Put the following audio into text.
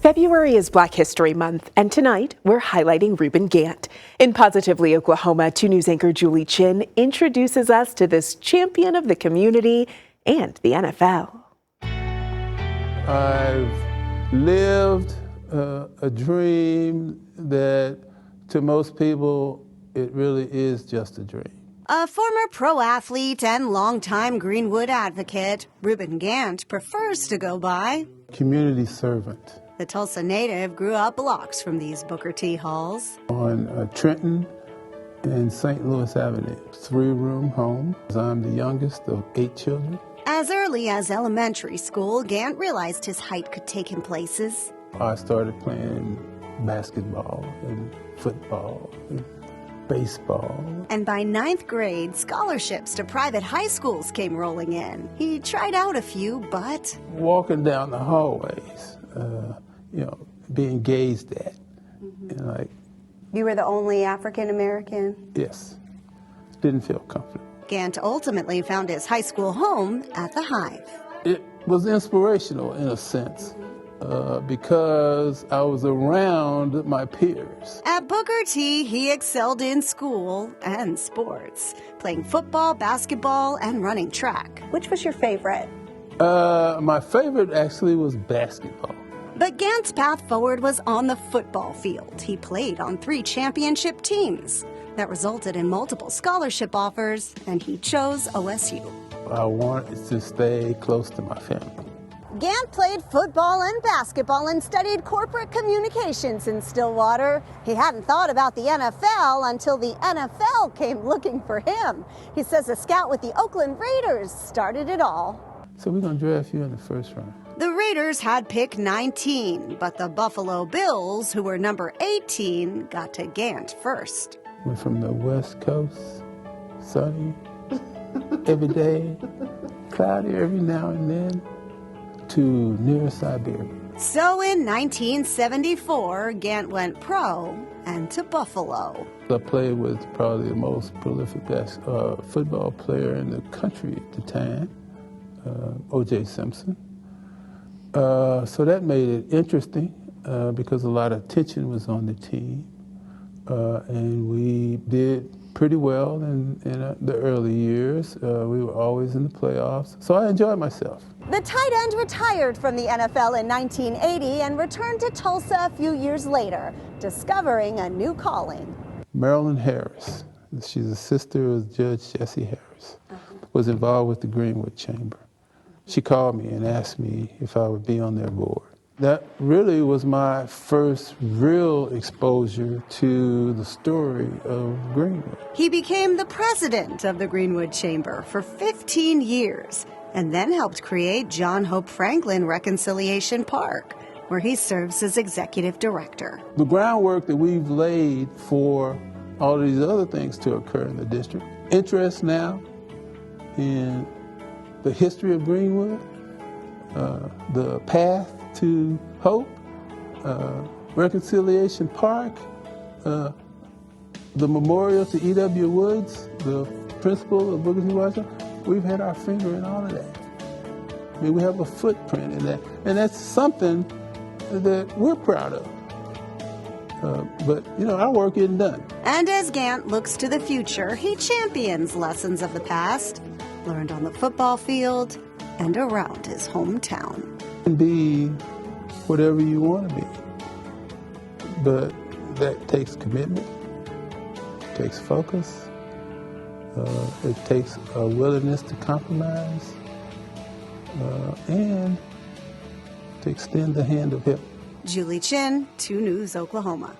February is Black History Month, and tonight we're highlighting Reuben Gant. In Positively Oklahoma, 2 News anchor Julie Chin introduces us to this champion of the community and the NFL. I've lived a dream that to most people, it really is just a dream. A former pro athlete and longtime Greenwood advocate, Reuben Gant prefers to go by Community servant. The Tulsa native grew up blocks from these Booker T halls. On Trenton and St. Louis Avenue, 3-room home. I'm the youngest of 8 children. As early as elementary school, Gant realized his height could take him places. I started playing basketball and football and baseball. And by 9th grade, scholarships to private high schools came rolling in. He tried out a few, but walking down the hallways, being gazed at. And like, you were the only African American? Yes. Didn't feel comfortable. Gant ultimately found his high school home at the Hive. It was inspirational in a sense because I was around my peers. At Booker T, he excelled in school and sports, playing football, basketball, and running track. Which was your favorite? My favorite actually was basketball. But Gant's path forward was on the football field. He played on 3 championship teams. That resulted in multiple scholarship offers, and he chose OSU. I wanted to stay close to my family. Gant played football and basketball and studied corporate communications in Stillwater. He hadn't thought about the NFL until the NFL came looking for him. He says a scout with the Oakland Raiders started it all. So we're going to draft you in the first round. The Raiders had pick 19, but the Buffalo Bills, who were number 18, got to Gant first. We're from the West Coast, sunny every day, cloudy every now and then, to near Siberia. So in 1974, Gant went pro and to Buffalo. I played with probably the most prolific football player in the country at the time, O.J. Simpson. So that made it interesting because a lot of attention was on the team. And we did pretty well in the early years. We were always in the playoffs, so I enjoyed myself. The tight end retired from the NFL in 1980 and returned to Tulsa a few years later, discovering a new calling. Marilyn Harris, she's a sister of Judge Jesse Harris, was involved with the Greenwood Chamber. She called me and asked me if I would be on their board. That really was my first real exposure to the story of Greenwood. He became the president of the Greenwood Chamber for 15 years and then helped create John Hope Franklin Reconciliation Park, where he serves as executive director. The groundwork that we've laid for all of these other things to occur in the district. Interest now in the history of Greenwood, the path to hope, Reconciliation Park, the memorial to E.W. Woods, the principal of Booker T. Washington. We've had our finger in all of that. I mean, we have a footprint in that. And that's something that we're proud of. But, our work isn't done. And as Gant looks to the future, he champions lessons of the past, learned on the football field and around his hometown. Be whatever you want to be. But that takes commitment, takes focus, it takes a willingness to compromise, and to extend the hand of help. Julie Chin, 2 News, Oklahoma.